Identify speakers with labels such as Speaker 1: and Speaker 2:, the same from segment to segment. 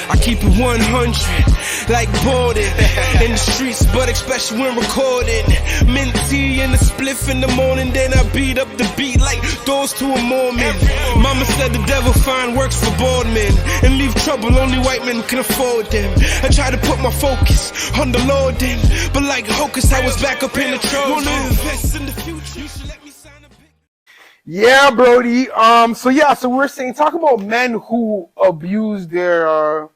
Speaker 1: I keep it 100, like Borden. In the streets, but especially when recording. Mint tea and a spliff in the morning, then I beat up the beat like doors to a Mormon. Mama said the devil find works for bored men and leave trouble only white men can afford them. I try to put my focus on the Lord then, but like Hocus, I was back up in the Trojan. Wanna invest in the future, you should let me sign a big...
Speaker 2: Yeah, Brody. So we're saying, talk about men who abuse their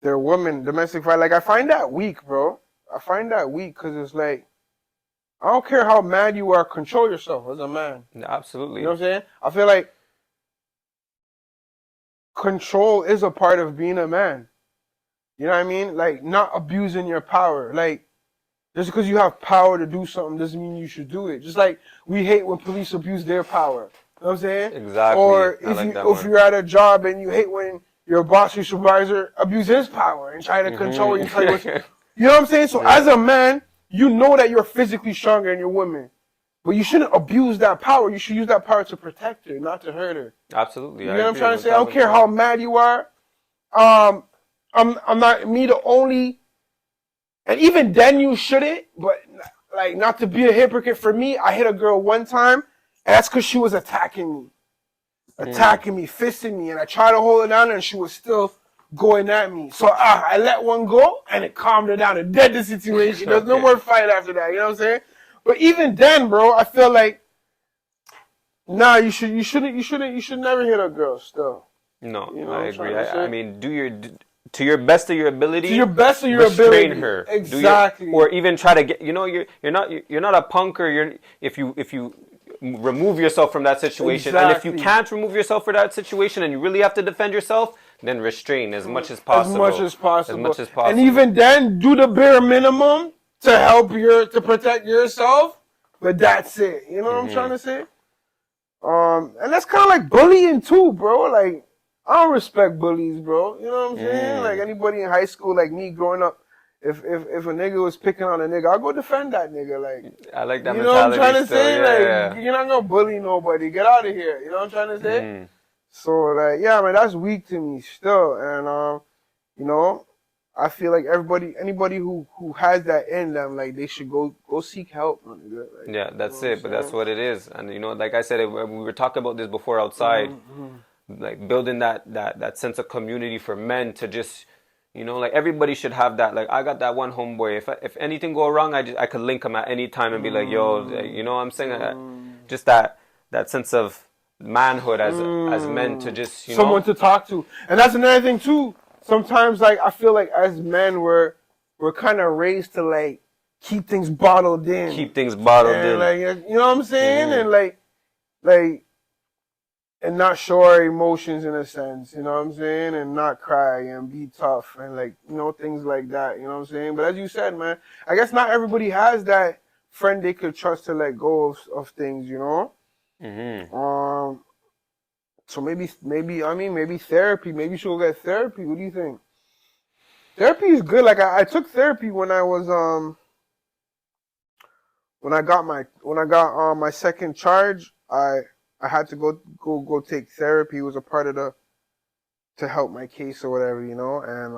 Speaker 2: women, domestic violence. Like, I find that weak, bro. I find that weak because it's like, I don't care how mad you are, control yourself as a man.
Speaker 3: Absolutely.
Speaker 2: You know what I'm saying? I feel like control is a part of being a man. You know what I mean? Like, not abusing your power. Like, just because you have power to do something doesn't mean you should do it. Just like we hate when police abuse their power. You know what I'm saying?
Speaker 3: Exactly.
Speaker 2: Or if you're at a job and you hate when your boss or supervisor abuse his power and try to control you. You know what I'm saying? So as a man, you know that you're physically stronger than your woman. But you shouldn't abuse that power. You should use that power to protect her, not to hurt her.
Speaker 3: Absolutely.
Speaker 2: You know what I'm trying to say? I don't care how mad you are. I'm not me the only... And even then you shouldn't, but like not to be a hypocrite, for me, I hit a girl one time, and that's because she was attacking me, fisting me, and I tried to hold her down, and she was still going at me. So I let one go, and it calmed her down. It dead the situation. There's no more fight after that. You know what I'm saying? But even then, bro, I feel like you should never hit a girl still.
Speaker 3: No,
Speaker 2: you know
Speaker 3: I agree. I mean, to your best of your ability.
Speaker 2: To your best of your ability.
Speaker 3: Restrain her.
Speaker 2: Exactly.
Speaker 3: Or even try to get. You're not a punk, or if you remove yourself from that situation, and if you can't remove yourself from that situation, and you really have to defend yourself, then restrain as much as possible.
Speaker 2: As much as possible. And even then, do the bare minimum to protect yourself. But that's it. You know what I'm trying to say? And that's kind of like bullying too, bro. Like, I don't respect bullies, bro. You know what I'm saying? Like, anybody in high school, like me growing up, if a nigga was picking on a nigga, I'll go defend that nigga. Like,
Speaker 3: I like that mentality.
Speaker 2: You know what I'm trying to say?
Speaker 3: Yeah,
Speaker 2: like, you're not gonna bully nobody. Get out of here. You know what I'm trying to say? So, like, yeah, man, that's weak to me still. And, you know, I feel like anybody who has that in them, like, they should go seek help. Like,
Speaker 3: yeah, that's it. But that's what it is. And, you know, like I said, we were talking about this before outside. Like building that sense of community for men to just, you know, like everybody should have that. Like, I got that one homeboy. If anything go wrong, I could link him at any time and be like, yo, you know what I'm saying? Just that sense of manhood as men to just, you know.
Speaker 2: Someone to talk to. And that's another thing too. Sometimes, like, I feel like as men, we're kind of raised to, like, keep things bottled in. Like, you know what I'm saying? And like, and not show our emotions in a sense, you know what I'm saying? And not cry and be tough and, like, you know, things like that, you know what I'm saying? But as you said, man, I guess not everybody has that friend they could trust to let go of things, you know? So maybe therapy. Maybe you should go get therapy. What do you think? Therapy is good. Like, I took therapy when I was, when I got my second charge, I had to go take therapy. It was a part of to help my case or whatever, you know, and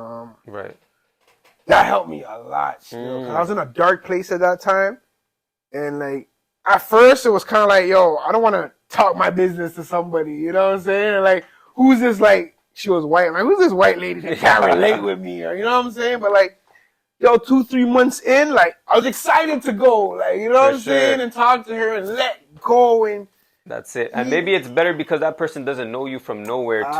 Speaker 2: that helped me a lot still. 'Cause I was in a dark place at that time, and like at first it was kind of like, yo, I don't want to talk my business to somebody, you know what I'm saying? And like, who's this? Like, she was white. I'm like, who's this white lady that can't relate with me? Or, you know what I'm saying? But like, yo, 2-3 months in, like, I was excited to go, like, you know what I'm saying, and talk to her and let go and.
Speaker 3: That's it. And maybe it's better because that person doesn't know you from nowhere too.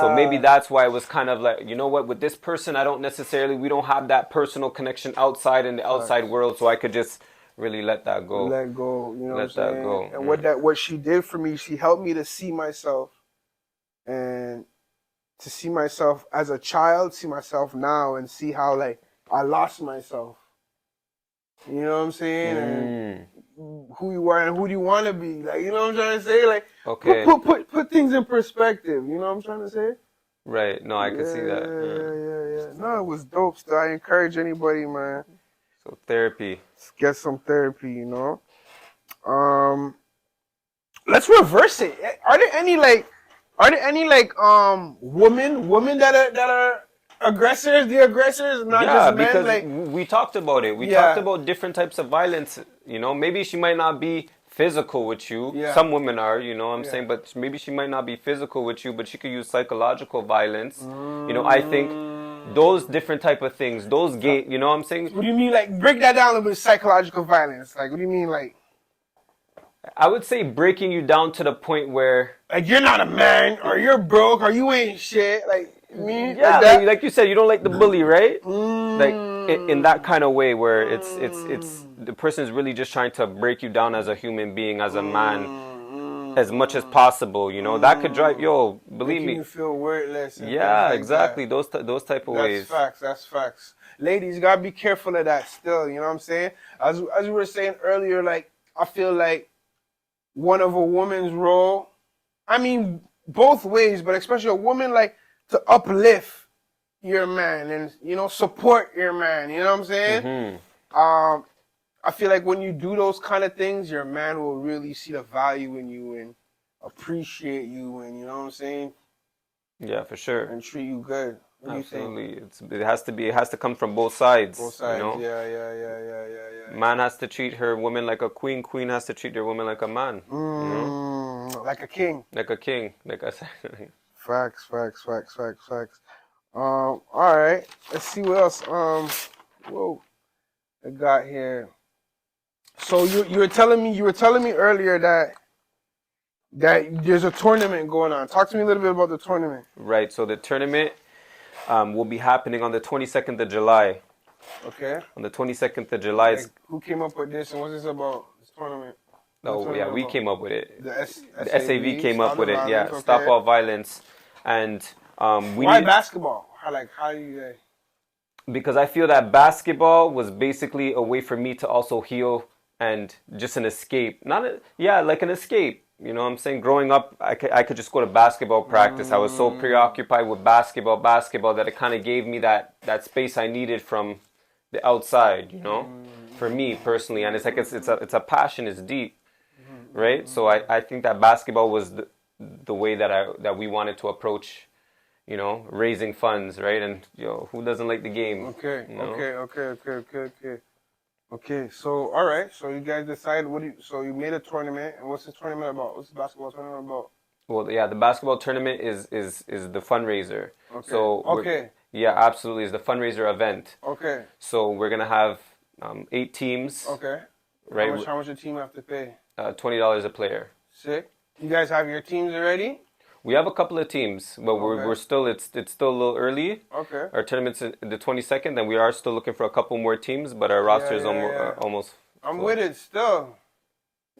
Speaker 3: So maybe that's why it was kind of like, you know what, with this person, we don't have that personal connection outside in the outside world. So I could just really let that go.
Speaker 2: Let go, you know what I'm saying?
Speaker 3: Let that go.
Speaker 2: And what she did for me, she helped me to see myself and to see myself as a child, see myself now and see how like I lost myself. You know what I'm saying? And who you are and who do you want to be? Like, you know what I'm trying to say? Like, put things in perspective. You know what I'm trying to say?
Speaker 3: Right. No, I can see that.
Speaker 2: Yeah. No, it was dope. So I encourage anybody, man.
Speaker 3: So therapy.
Speaker 2: Get some therapy, you know? Let's reverse it. Are there any, like, Are there any like women that are aggressors? The aggressors, not
Speaker 3: Yeah,
Speaker 2: just men.
Speaker 3: because
Speaker 2: Like
Speaker 3: we talked about it. We talked about different types of violence. You know, maybe she might not be physical with you.
Speaker 2: Yeah.
Speaker 3: Some women are, you know what I'm saying? But maybe she might not be physical with you, but she could use psychological violence. You know, I think those different type of things, those you know what I'm saying?
Speaker 2: What do you mean? Like break that down a little bit. Psychological violence. Like what do you mean? Like
Speaker 3: I would say breaking you down to the point where
Speaker 2: you're not a man, or you're broke, or you ain't shit. Like me,
Speaker 3: yeah,
Speaker 2: like that.
Speaker 3: like you said, you don't like the bully, right? Like in that kind of way where it's the person is really just trying to break you down as a human being, as a man, as much as possible. You know that could drive believe
Speaker 2: Making
Speaker 3: me.
Speaker 2: you feel worthless. And
Speaker 3: Yeah,
Speaker 2: like
Speaker 3: exactly.
Speaker 2: That.
Speaker 3: Those type of ways.
Speaker 2: That's facts. Ladies, you gotta be careful of that. Still, you know what I'm saying? As we were saying earlier, like I feel like one of a woman's role. I mean, both ways, but especially a woman, like to uplift your man and support your man. You know what I'm saying?
Speaker 3: Mm-hmm.
Speaker 2: I feel like when you do those kind of things, your man will really see the value in you and appreciate you, and you know what I'm saying?
Speaker 3: Yeah, for sure.
Speaker 2: And treat you good. What do you
Speaker 3: Absolutely. It has to come from both sides.
Speaker 2: Both sides.
Speaker 3: You know?
Speaker 2: Yeah.
Speaker 3: Man has to treat her woman like a queen. Queen has to treat their woman like a man. You know?
Speaker 2: Like a king.
Speaker 3: Like a king, like I said.
Speaker 2: Facts. All right. Let's see what else. Whoa, I got here. So you were telling me earlier that there's a tournament going on. Talk to me a little bit about the tournament.
Speaker 3: Right. So the tournament will be happening on the 22nd of July.
Speaker 2: Okay.
Speaker 3: On the 22nd of July.
Speaker 2: Like, who came up with this and what's this about? This tournament?
Speaker 3: Oh yeah, we came up with it.
Speaker 2: The
Speaker 3: S.A.V. came up with it.
Speaker 2: Violence,
Speaker 3: Yeah,
Speaker 2: okay.
Speaker 3: Stop All Violence, and
Speaker 2: why basketball? How do you?
Speaker 3: Because I feel that basketball was basically a way for me to also heal and just an escape. Like an escape. You know what I'm saying? Growing up, I could just go to basketball practice. I was so preoccupied with basketball that it kind of gave me that space I needed from the outside. You know, for me personally, and it's like it's a passion. It's deep. Right, so I think that basketball was the way that we wanted to approach, raising funds, right? And who doesn't like the game?
Speaker 2: Okay,
Speaker 3: you know?
Speaker 2: Okay. So all right, so you guys decided so you made a tournament, and what's this tournament about? What's the basketball tournament about?
Speaker 3: Well, yeah, the basketball tournament is the fundraiser.
Speaker 2: Okay.
Speaker 3: So yeah, absolutely, it's the fundraiser event.
Speaker 2: Okay.
Speaker 3: So we're gonna have 8 teams.
Speaker 2: Okay.
Speaker 3: Right.
Speaker 2: How much the team have to pay?
Speaker 3: $20 a player.
Speaker 2: Sick. You guys have your teams already?
Speaker 3: We have a couple of teams, but we're still it's still a little early.
Speaker 2: Okay.
Speaker 3: Our tournament's the 22nd, and we are still looking for a couple more teams, but our roster is almost.
Speaker 2: I'm with it still.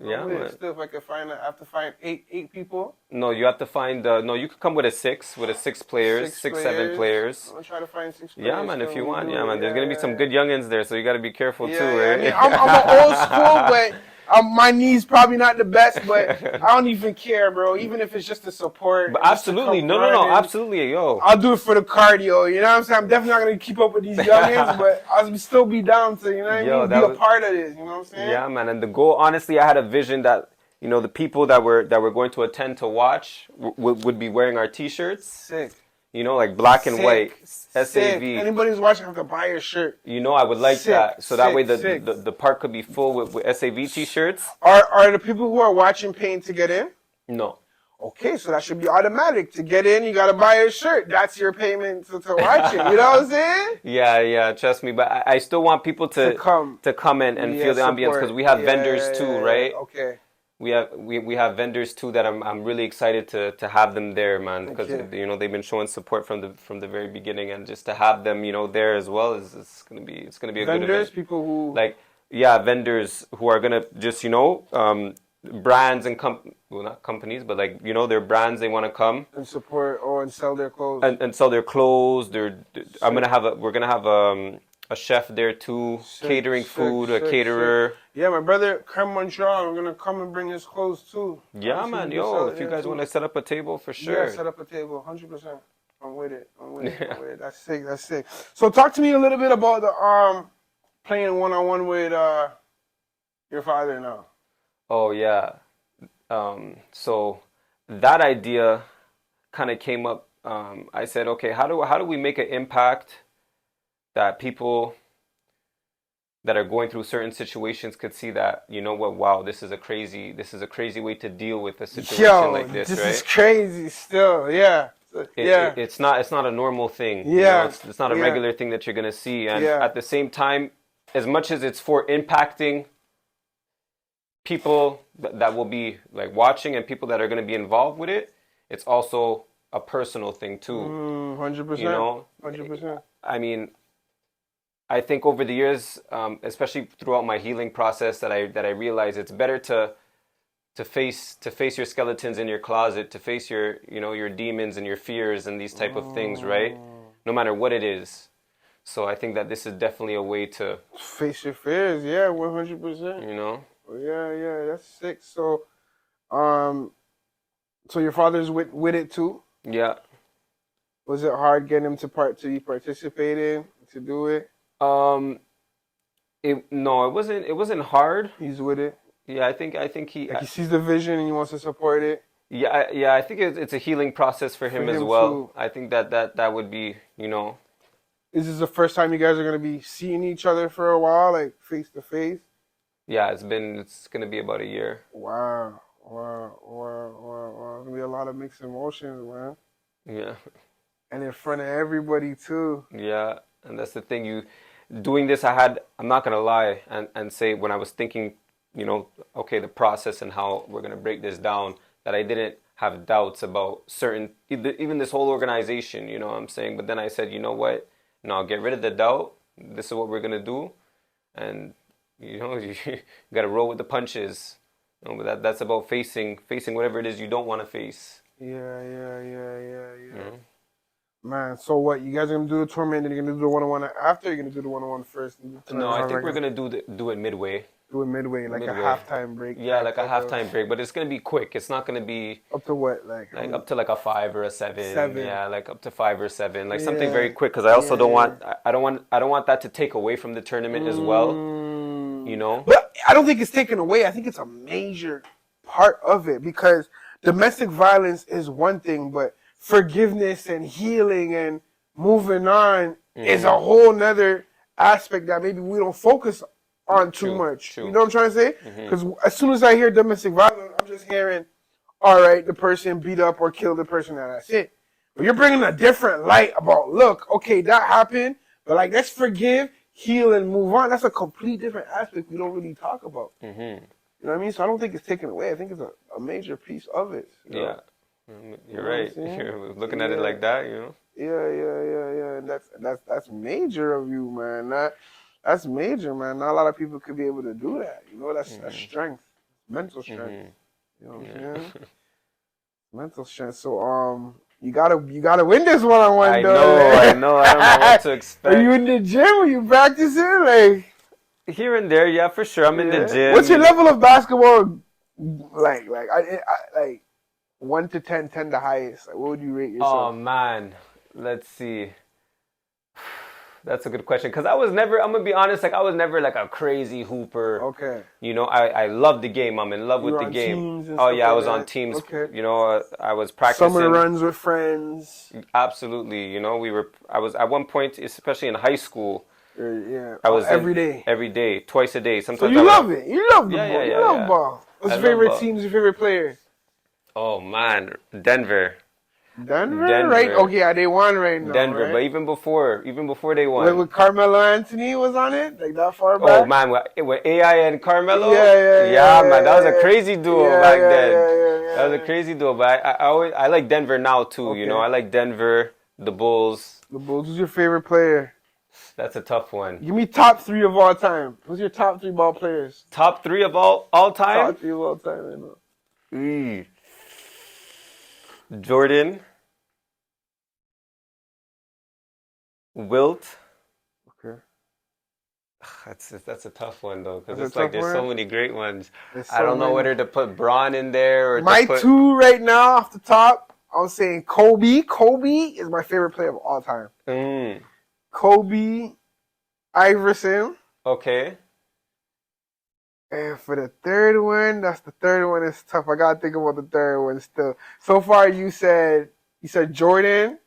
Speaker 3: Yeah, man.
Speaker 2: Still, if I could I have to find eight people.
Speaker 3: No, you have to find. No, you could come with a 6 players, 7 players.
Speaker 2: I'm gonna try to find 6 players.
Speaker 3: Yeah, man, if you want, yeah, man. There's gonna be some good youngins there, so you gotta be careful too, right?
Speaker 2: I mean, I'm an old school, but my knee's probably not the best, but I don't even care, bro. Even if it's just to support.
Speaker 3: But absolutely, no, absolutely, yo.
Speaker 2: I'll do it for the cardio. You know what I'm saying? I'm definitely not gonna keep up with these youngins, but I'll still be down to be a part of this. You know what I'm saying?
Speaker 3: Yeah, man. And the goal, honestly, I had a vision that the people that were going to attend to watch would be wearing our T-shirts.
Speaker 2: Sick.
Speaker 3: Like black and white. S.A.V.
Speaker 2: Anybody who's watching have to buy your shirt.
Speaker 3: I would like that. So that way the park could be full with S.A.V. T-shirts.
Speaker 2: Are the people who are watching paying to get in?
Speaker 3: No.
Speaker 2: Okay, so that should be automatic. To get in, you got to buy a shirt. That's your payment to watch it. You know what I'm saying?
Speaker 3: Yeah, trust me. But I still want people to come in and feel the ambience, because we have vendors too, right?
Speaker 2: Okay.
Speaker 3: We have vendors too that I'm really excited to have them there, man, because they've been showing support from the very beginning, and just to have them there as well is it's gonna be a good event.
Speaker 2: Vendors, people who
Speaker 3: vendors who are gonna just brands and not companies, but they're brands, they want to come
Speaker 2: and support and sell their clothes
Speaker 3: and sell their clothes. We're gonna have a chef there too, catering food, a caterer.
Speaker 2: Yeah, my brother, Creme Montreal, I'm going to come and bring his clothes too.
Speaker 3: Yeah, man, if you guys want to set up a table, for sure.
Speaker 2: Yeah, set up a table, 100%. I'm with it. That's sick. So talk to me a little bit about the playing one-on-one with your father now.
Speaker 3: Oh, yeah. So that idea kind of came up, I said, okay, how do we make an impact that people that are going through certain situations could see that, you know what, wow, this is a crazy way to deal with a situation like this, right?
Speaker 2: This is crazy still, yeah.
Speaker 3: It's not a normal thing.
Speaker 2: Yeah.
Speaker 3: You know, it's not a regular thing that you're gonna see. And at the same time, as much as it's for impacting people that will be like watching and people that are gonna be involved with it, it's also a personal thing too.
Speaker 2: 100%.
Speaker 3: You know,
Speaker 2: 100%.
Speaker 3: I mean, I think over the years, especially throughout my healing process, that I realized it's better to face your skeletons in your closet, to face your demons and your fears and these type of things, right? No matter what it is. So I think that this is definitely a way to
Speaker 2: face your fears. Yeah, 100%.
Speaker 3: You know.
Speaker 2: Yeah, that's sick. So, so your father's with it too?
Speaker 3: Yeah.
Speaker 2: Was it hard getting him to participate in to do it?
Speaker 3: It wasn't hard.
Speaker 2: He's with it.
Speaker 3: Yeah, I think he
Speaker 2: sees the vision and he wants to support it.
Speaker 3: Yeah, I think it's a healing process for him as well. Too. I think that would be, you know.
Speaker 2: Is this the first time you guys are gonna be seeing each other for a while, like face to face?
Speaker 3: Yeah, it's gonna be about a year.
Speaker 2: Wow. It's gonna be a lot of mixed emotions, man.
Speaker 3: Yeah.
Speaker 2: And in front of everybody too.
Speaker 3: Yeah, and that's the thing. Doing this, I'm not gonna lie and say when I was thinking, you know, okay, the process and how we're gonna break this down, that I didn't have doubts about even this whole organization, you know what I'm saying? But then I said, you know what? No, get rid of the doubt. This is what we're gonna do, and you know, you gotta roll with the punches. You know, but that's about facing whatever it is you don't want to face.
Speaker 2: Yeah.
Speaker 3: Mm-hmm.
Speaker 2: Man, so what? You guys are gonna do the tournament, and you're gonna do the 1-on-1 after? You're gonna do the 1-on-1 first?
Speaker 3: No, I think we're gonna do it midway.
Speaker 2: Do it midway, like a halftime break.
Speaker 3: Yeah, like a halftime break, but it's gonna be quick. It's not gonna be
Speaker 2: up to what, like
Speaker 3: up to like a 5 or a 7. Yeah, like up to 5 or 7, like something very quick. Because I also don't want that to take away from the tournament as well. You know,
Speaker 2: but I don't think it's taken away. I think it's a major part of it, because domestic violence is one thing, but forgiveness and healing and moving on is a whole nother aspect that maybe we don't focus on too much. True. You know what I'm trying to say? Because as soon as I hear domestic violence, I'm just hearing, all right, the person beat up or killed the person, and that's it. But you're bringing a different light about, look, okay, that happened, but like, let's forgive, heal, and move on. That's a complete different aspect we don't really talk about. You know what I mean? So I don't think it's taken away. I think it's a major piece of it. You know?
Speaker 3: You're right. You're looking at it like that, you know?
Speaker 2: Yeah. And that's major of you, man. That's major, man. Not a lot of people could be able to do that. You know, that's strength, mental strength. You know what I'm saying? Mental strength. So, you gotta win this 1-on-1.
Speaker 3: I know. I don't know what to expect.
Speaker 2: Are you in the gym? Are you practicing? Like
Speaker 3: here and there, yeah, for sure. I'm in the gym.
Speaker 2: What's your level of basketball? Like 1 to 10, 10 the highest. Like, what would you rate yourself?
Speaker 3: Oh man, let's see. That's a good question, because I'm gonna be honest, like I was never like a crazy hooper.
Speaker 2: Okay.
Speaker 3: You know, I love the game. I'm in love with the game. Oh yeah, I was on teams. Okay. You know, I was practicing.
Speaker 2: Summer runs with friends.
Speaker 3: Absolutely. You know, I was at one point, especially in high school.
Speaker 2: Yeah.
Speaker 3: I was
Speaker 2: every day.
Speaker 3: Every day, twice a day. Sometimes.
Speaker 2: So you love it. You love the ball.
Speaker 3: Yeah,
Speaker 2: you love ball. What's your favorite teams? Your favorite player?
Speaker 3: Oh man, Denver,
Speaker 2: right? Okay, yeah, they won right now.
Speaker 3: Denver,
Speaker 2: right?
Speaker 3: But even before they won.
Speaker 2: When Carmelo Anthony was on it, like that far back.
Speaker 3: Oh man, with AI and Carmelo.
Speaker 2: Yeah,
Speaker 3: man, that was a crazy duo back then. That was a crazy duo, but I like Denver now too. Okay. You know, I like Denver, the Bulls.
Speaker 2: The Bulls. Who's your favorite player?
Speaker 3: That's a tough one.
Speaker 2: Give me top 3 of all time. Who's your top 3 ball players?
Speaker 3: Top 3 of all time?
Speaker 2: Top 3 of all time, I know.
Speaker 3: Jordan, Wilt.
Speaker 2: Okay.
Speaker 3: That's a tough one though, because it's like there's so many great ones.
Speaker 2: I don't
Speaker 3: know whether to put Braun in there or
Speaker 2: my 2 right now off the top. I'm saying Kobe. Kobe is my favorite player of all time. Kobe, Iverson.
Speaker 3: Okay.
Speaker 2: And for the third one, the third one is tough. I gotta think about the third one still. So far, you said You said Jordan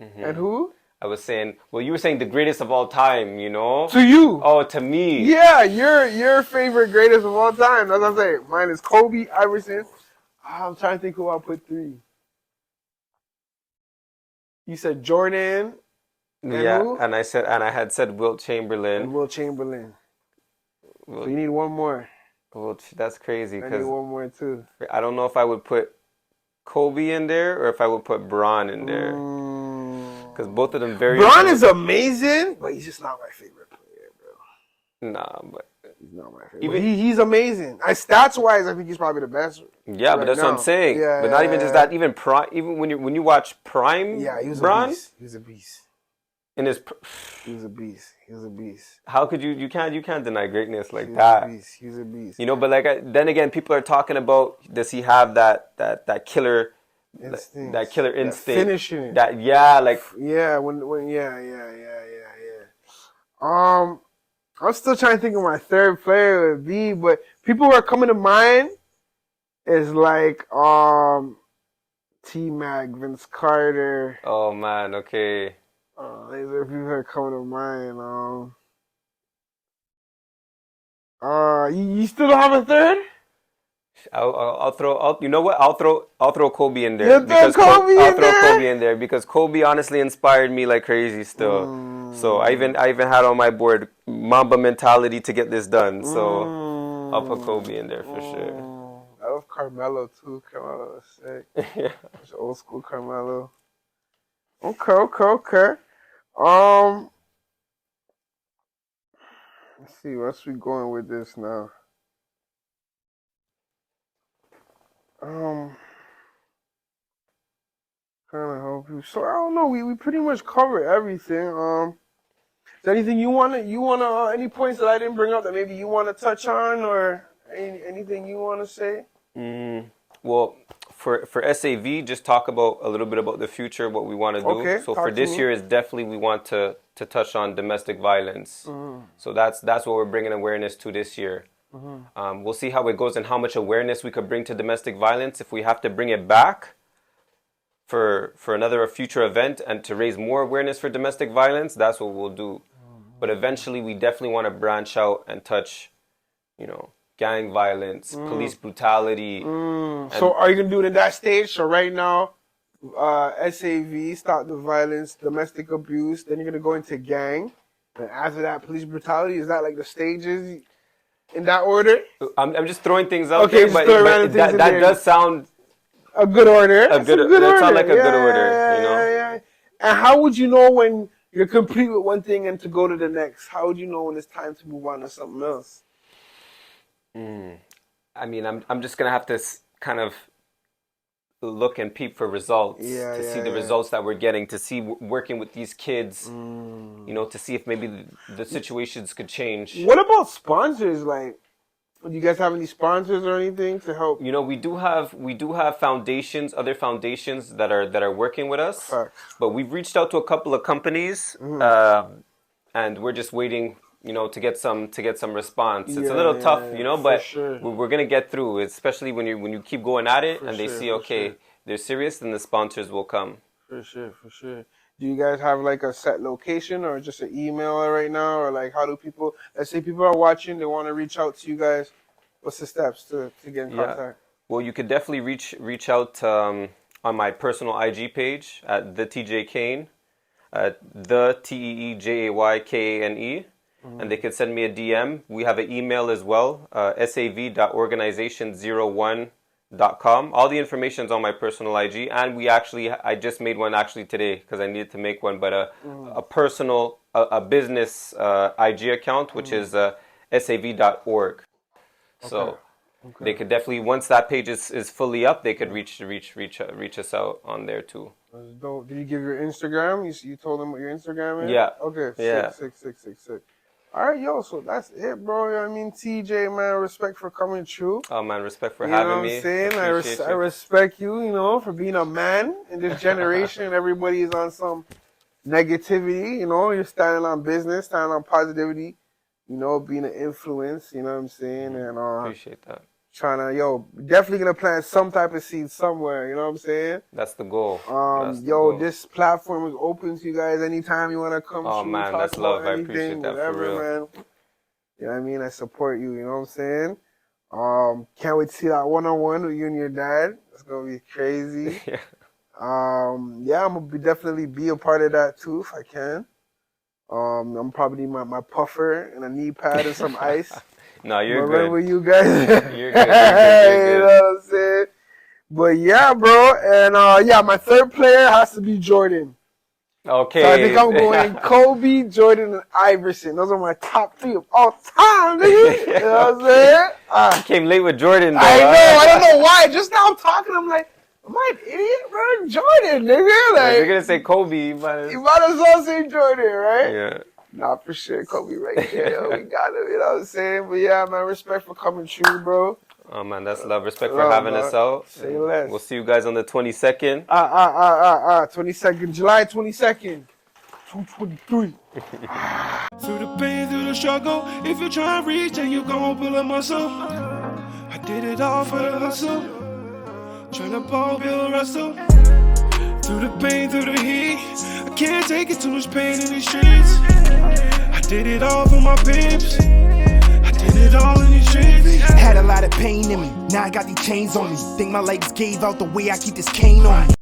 Speaker 3: Mm-hmm.
Speaker 2: and who?
Speaker 3: I was saying, well, you were saying the greatest of all time, you know?
Speaker 2: To you.
Speaker 3: Oh, to me.
Speaker 2: Yeah, your favorite greatest of all time. That's what I'm saying. Mine is Kobe, Iverson. I'm trying to think who I'll put 3. You said Jordan and who?
Speaker 3: And I had said Wilt Chamberlain.
Speaker 2: And Wilt Chamberlain. So you need one more.
Speaker 3: Well, that's crazy.
Speaker 2: I need one more too.
Speaker 3: I don't know if I would put Kobe in there or if I would put Bron in there. Because both of them very...
Speaker 2: Bron is amazing, but he's just not my favorite player, bro.
Speaker 3: Nah, but...
Speaker 2: He's not my favorite. He's amazing. Stats-wise, I think he's probably the best.
Speaker 3: Yeah, but that's what I'm saying. Yeah, but not even just that. Even prime. Even when you watch prime,
Speaker 2: yeah, he was
Speaker 3: Bron,
Speaker 2: a beast. He was a beast.
Speaker 3: In his,
Speaker 2: he was a beast. He was a beast.
Speaker 3: How could you can't deny greatness like that?
Speaker 2: He was a beast.
Speaker 3: You know, but like then again, people are talking about, does he have that killer instinct? That killer instinct.
Speaker 2: That finishing.
Speaker 3: That like
Speaker 2: I'm still trying to think of my third player would be, but people who are coming to mind is like T-Mac, Vince Carter.
Speaker 3: Oh man, okay.
Speaker 2: These are people who are coming to mind. You still don't have a third?
Speaker 3: I'll throw. You know what? I'll throw Kobe in there.
Speaker 2: I'll throw Kobe
Speaker 3: in there because Kobe honestly inspired me like crazy still. So I even had on my board Mamba mentality to get this done. So I'll put Kobe in there for sure.
Speaker 2: I love Carmelo too. Carmelo is sick.
Speaker 3: Yeah,
Speaker 2: old school Carmelo. Okay. Let's see. What's we going with this now? Trying to help you. So I don't know. We pretty much covered everything. Is there anything you wanna any points that I didn't bring up that maybe you wanna touch on or anything you wanna say?
Speaker 3: Well, for S.A.V, just talk about a little bit about the future, what we want to do.
Speaker 2: Okay,
Speaker 3: so for this year is definitely we want to touch on domestic violence. So that's what we're bringing awareness to this year. We'll see how it goes and how much awareness we could bring to domestic violence. If we have to bring it back for another future event and to raise more awareness for domestic violence, that's what we'll do. But eventually we definitely want to branch out and touch, gang violence, police brutality.
Speaker 2: So are you going to do it in that stage? So right now, S.A.V, stop the violence, domestic abuse, then you're going to go into gang. And after that, police brutality. Is that like the stages in that order?
Speaker 3: I'm just throwing things out there, but that does sound...
Speaker 2: a good order.
Speaker 3: That sounds like a good order,
Speaker 2: Yeah. And how would you know when you're complete with one thing and to go to the next? How would you know when it's time to move on to something else?
Speaker 3: I mean, I'm just gonna have to kind of look and peep for results to see the results that we're getting, to see working with these kids, to see if maybe the situations could change.
Speaker 2: What about sponsors? Like, do you guys have any sponsors or anything to help?
Speaker 3: We do have foundations, other foundations that are working with us, but we've reached out to a couple of companies, and we're just waiting, to get some response. It's a little tough, but we're gonna get through. Especially when you keep going at it, and they see they're serious, then the sponsors will come.
Speaker 2: For sure. Do you guys have like a set location or just an email right now, or like how do people? Let's say people are watching, they want to reach out to you guys. What's the steps to get in contact?
Speaker 3: Well, you could definitely reach out on my personal IG page at the Teejay Kane, the TEEJAYKANE. And they could send me a DM. We have an email as well, sav.organization01.com. All the information's on my personal IG, and I just made one actually today because I needed to make one, but a personal, a business IG account, which is sav.org. So they could definitely, once that page is fully up, they could reach us out on there too.
Speaker 2: Did you give your Instagram? You told them what your Instagram is?
Speaker 3: Yeah.
Speaker 2: Okay.
Speaker 3: Yeah.
Speaker 2: Sick. All right, yo, so that's it, bro. I mean, TJ, man, respect for coming through.
Speaker 3: Oh, man, respect for having me.
Speaker 2: You know what I'm saying? I respect you, for being a man in this generation. Everybody is on some negativity, You're standing on business, standing on positivity, being an influence, you know what I'm saying? And
Speaker 3: appreciate that.
Speaker 2: definitely gonna plant some type of seed somewhere. You know what I'm saying?
Speaker 3: That's the goal.
Speaker 2: This platform is open to you guys anytime you wanna come.
Speaker 3: Oh man, that's love. I appreciate that
Speaker 2: whatever,
Speaker 3: for real.
Speaker 2: Man. You know what I mean? I support you. You know what I'm saying? Can't wait to see that one-on-one with you and your dad. It's gonna be crazy.
Speaker 3: Yeah.
Speaker 2: I'm gonna definitely be a part of that too if I can. I'm probably my puffer and a knee pad and some ice.
Speaker 3: No, you're good.
Speaker 2: Remember you guys?
Speaker 3: You're good. You're
Speaker 2: You know what I'm saying? But yeah, bro. And my third player has to be Jordan.
Speaker 3: Okay.
Speaker 2: So I think I'm going Kobe, Jordan, and Iverson. Those are my top 3 of all time, nigga. You know what I'm saying?
Speaker 3: You came late with Jordan, though.
Speaker 2: I know. I don't know why. Just now I'm talking, I'm like, am I an idiot, bro? Jordan, nigga. Like,
Speaker 3: you're gonna say Kobe,
Speaker 2: you might as well say Jordan, right?
Speaker 3: Yeah.
Speaker 2: Nah, for sure, Kobe right there. Yo, we got him, you know what I'm saying? But yeah, man, respect for coming true, bro.
Speaker 3: Oh man, that's love. Respect for having us out.
Speaker 2: Say less.
Speaker 3: We'll see you guys on the 22nd.
Speaker 2: 22nd, July 22nd, 223.
Speaker 1: Through the pain, through the struggle, if you try to reach and you gon' pull a muscle. I did it all for the hustle. Tryna ball, build, wrestle. Through the pain, through the heat, I can't take it, too much pain in these streets. I did it all for my peeps. I did it all in these streets.
Speaker 4: Had a lot of pain in me, now I got these chains on me. Think my legs gave out the way I keep this cane on me.